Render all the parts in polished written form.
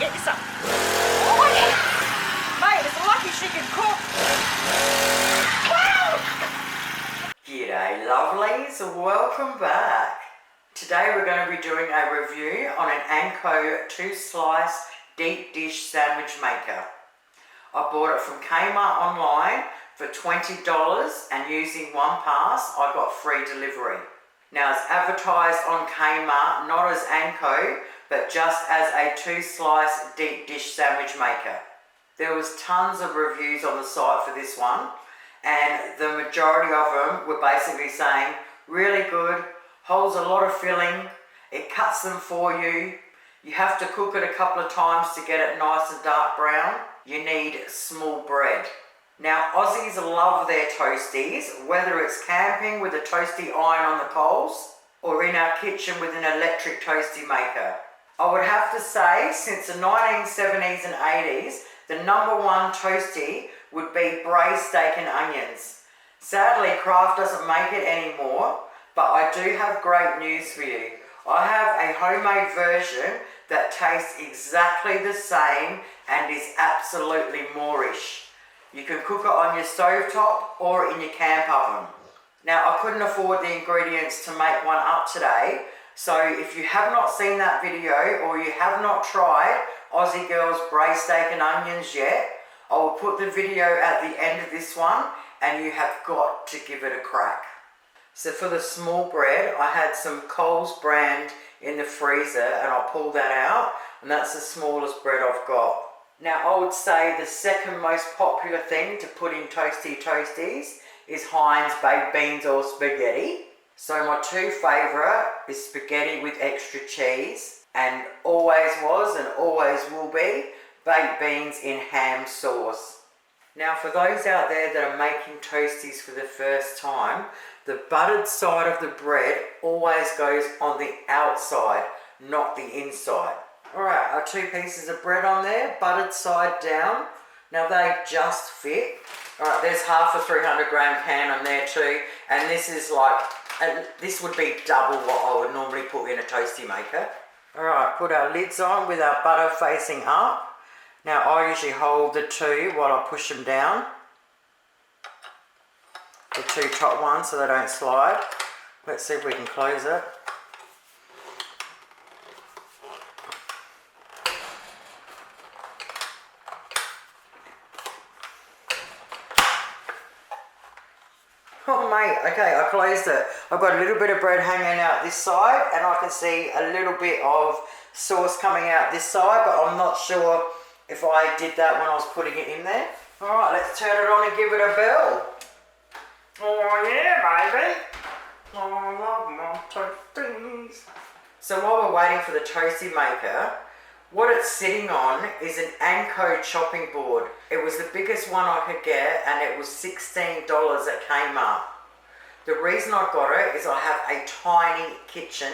get you some. Oh yeah. Mate, it's lucky she can cook. Wow! G'day lovelies, welcome back. Today we're going to be doing a review on an Anko 2-slice deep dish sandwich maker. I bought it from Kmart online for $20 and using one pass I got free delivery. Now it's advertised on Kmart not as Anko but just as a 2-slice deep dish sandwich maker. There was tons of reviews on the site for this one and the majority of them were basically saying really good, holds a lot of filling, it cuts them for you, you have to cook it a couple of times to get it nice and dark brown, you need small bread. Now Aussies love their toasties, whether it's camping with a toasty iron on the coals or in our kitchen with an electric toasty maker. I would have to say since the 1970s and 80s, the number one toasty would be braised steak and onions. Sadly, Kraft doesn't make it anymore, but I do have great news for you. I have a homemade version that tastes exactly the same and is absolutely Moorish. You can cook it on your stovetop or in your camp oven. Now, I couldn't afford the ingredients to make one up today, so if you have not seen that video or you have not tried Aussie Girls braised steak and onions yet, I will put the video at the end of this one and you have got to give it a crack. So for the small bread, I had some Coles brand in the freezer and I'll pull that out, and that's the smallest bread I've got. Now I would say the second most popular thing to put in toasties is Heinz baked beans or spaghetti. So my two favourite is spaghetti with extra cheese, and always was and always will be baked beans in ham sauce. Now for those out there that are making toasties for the first time, the buttered side of the bread always goes on the outside, not the inside. Alright, our 2 pieces of bread on there, buttered side down. Now they just fit. Alright, there's half a 300 gram can on there too, and this is like, this would be double what I would normally put in a toasty maker. Alright, put our lids on with our butter facing up. Now I usually hold the 2 while I push them down. The 2 top ones so they don't slide. Let's see if we can close it. Oh mate, okay, I closed it. I've got a little bit of bread hanging out this side and I can see a little bit of sauce coming out this side, but I'm not sure if I did that when I was putting it in there. Alright, let's turn it on and give it a bell. Oh yeah, baby. Oh, I love my toasties. So while we're waiting for the toasty maker, what it's sitting on is an Anko chopping board. It was the biggest one I could get and it was $16 at Kmart. The reason I got it is I have a tiny kitchen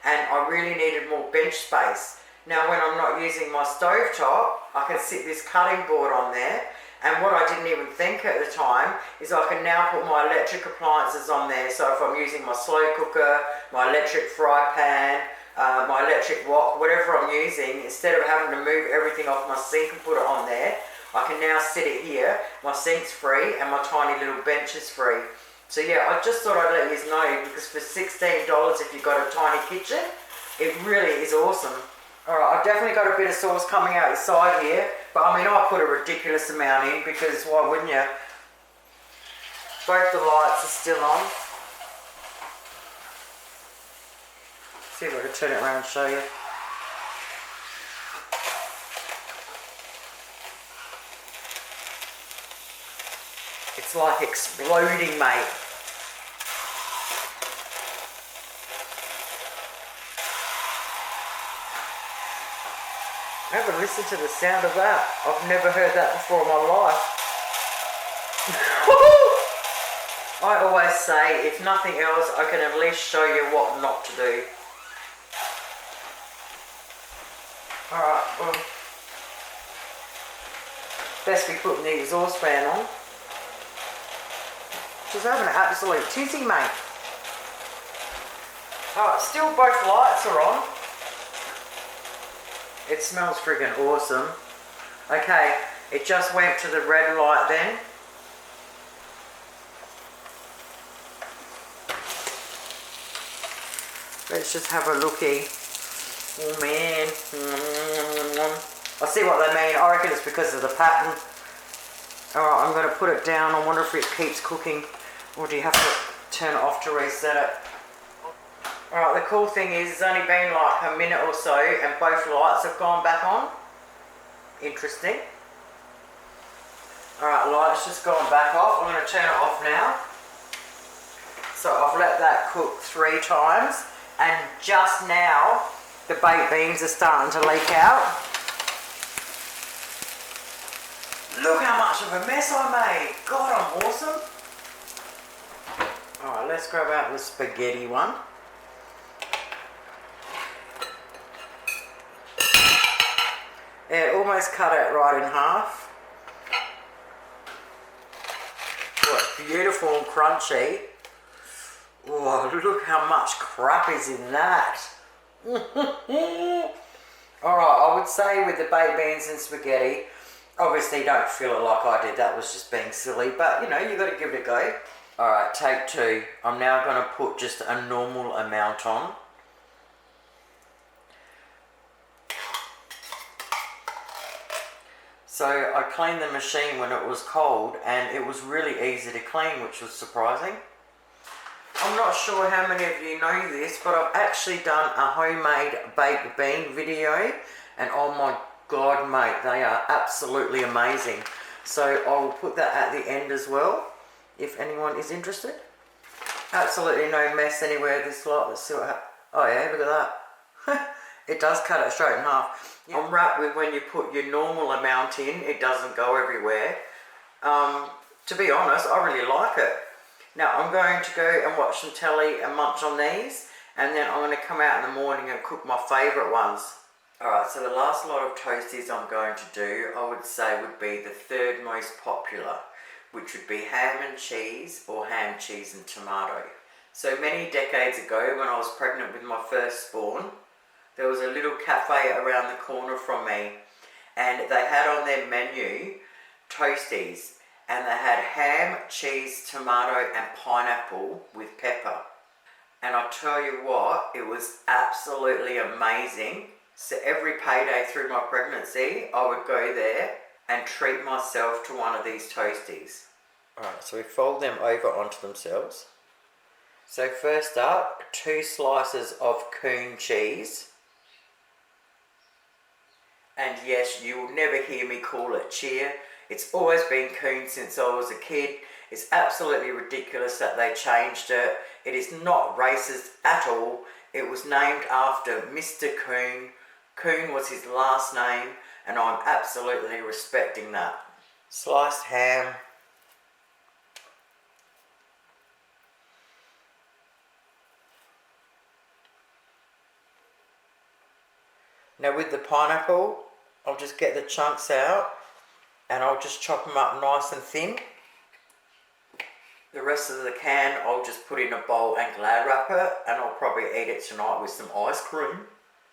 and I really needed more bench space. Now when I'm not using my stovetop, I can sit this cutting board on there, and what I didn't even think at the time is I can now put my electric appliances on there. So if I'm using my slow cooker, my electric fry pan, my electric wok, whatever I'm using, instead of having to move everything off my sink and put it on there, I can now sit it here. My sink's free and my tiny little bench is free. So yeah, I just thought I'd let you know, because for $16 if you've got a tiny kitchen, it really is awesome. Alright, I've definitely got a bit of sauce coming out the side here, but I mean I put a ridiculous amount in because why wouldn't you? Both the lights are still on. See if I can turn it around and show you. It's like exploding, mate. I haven't listened to the sound of that. I've never heard that before in my life. I always say, if nothing else, I can at least show you what not to do. Alright, well, best be putting the exhaust fan on. She's having an absolute tizzy, mate. Alright, still both lights are on. It smells friggin' awesome. Okay, it just went to the red light then. Let's just have a lookie. Oh man. I see what they mean. I reckon it's because of the pattern. Alright, I'm going to put it down. I wonder if it keeps cooking. Or do you have to turn it off to reset it? Alright, the cool thing is it's only been like a minute or so and both lights have gone back on. Interesting. Alright, light's just gone back off. I'm going to turn it off now. So I've let that cook 3 times. And just now, the baked beans are starting to leak out. Look how much of a mess I made. God, I'm awesome. Alright, let's grab out the spaghetti one. Yeah, it almost cut it right in half. Oh, it's beautiful and crunchy. Oh, look how much crap is in that. Alright, I would say with the baked beans and spaghetti, obviously don't feel it like I did, that was just being silly, but you know, you got to give it a go. Alright, take 2. I'm now going to put just a normal amount on. So I cleaned the machine when it was cold and it was really easy to clean, which was surprising. I'm not sure how many of you know this, but I've actually done a homemade baked bean video, and oh my god mate, they are absolutely amazing. So I will put that at the end as well, if anyone is interested. Absolutely no mess anywhere this lot. Let's see what happens. Oh yeah, look at that. It does cut it straight in half. Yeah. I'm right with when you put your normal amount in, it doesn't go everywhere. To be honest, I really like it. Now I'm going to go and watch some telly and munch on these, and then I'm going to come out in the morning and cook my favourite ones. Alright, so the last lot of toasties I'm going to do, I would say would be the 3rd most popular, which would be ham and cheese or ham, cheese and tomato. So many decades ago, when I was pregnant with my first spawn, there was a little cafe around the corner from me, and they had on their menu Toasties. And they had ham, cheese, tomato and pineapple with pepper. And I tell you what, it was absolutely amazing. So every payday through my pregnancy, I would go there and treat myself to one of these toasties. Alright, so we fold them over onto themselves. So first up, 2 slices of coon cheese. And yes, you will never hear me call it cheer. It's always been coon since I was a kid. It's absolutely ridiculous that they changed it. It is not racist at all. It was named after Mr. Coon. Coon was his last name, and I'm absolutely respecting that. Sliced ham. Now with the pineapple, I'll just get the chunks out and I'll just chop them up nice and thin. The rest of the can I'll just put in a bowl and Glad wrap it, and I'll probably eat it tonight with some ice cream.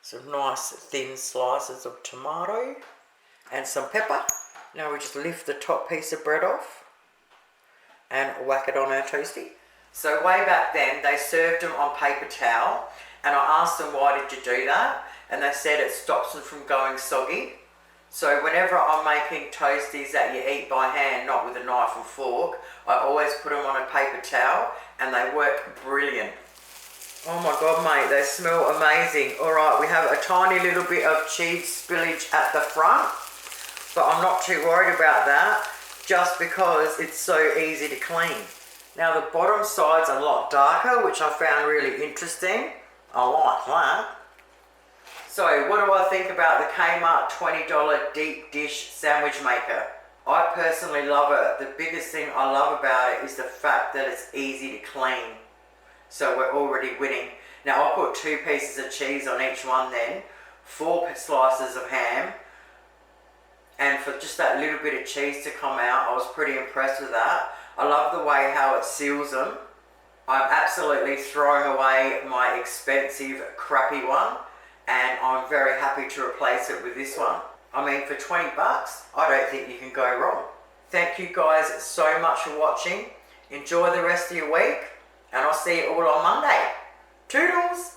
Some nice thin slices of tomato and some pepper. Now we just lift the top piece of bread off and whack it on our toasty. So way back then they served them on paper towel, and I asked them, why did you do that? And they said it stops them from going soggy. So whenever I'm making toasties that you eat by hand, not with a knife or fork, I always put them on a paper towel, and they work brilliant. Oh my god mate, they smell amazing. Alright, we have a tiny little bit of cheese spillage at the front, but I'm not too worried about that, just because it's so easy to clean. Now the bottom side's a lot darker, which I found really interesting. I like that. So what do I think about the Kmart $20 deep dish sandwich maker? I personally love it. The biggest thing I love about it is the fact that it's easy to clean. So we're already winning. Now I'll put 2 pieces of cheese on each one then, 4 slices of ham, and for just that little bit of cheese to come out, I was pretty impressed with that. I love the way how it seals them. I'm absolutely throwing away my expensive crappy one, and I'm very happy to replace it with this one. I mean, for 20 bucks, I don't think you can go wrong. Thank you guys so much for watching. Enjoy the rest of your week, and I'll see you all on Monday. Toodles!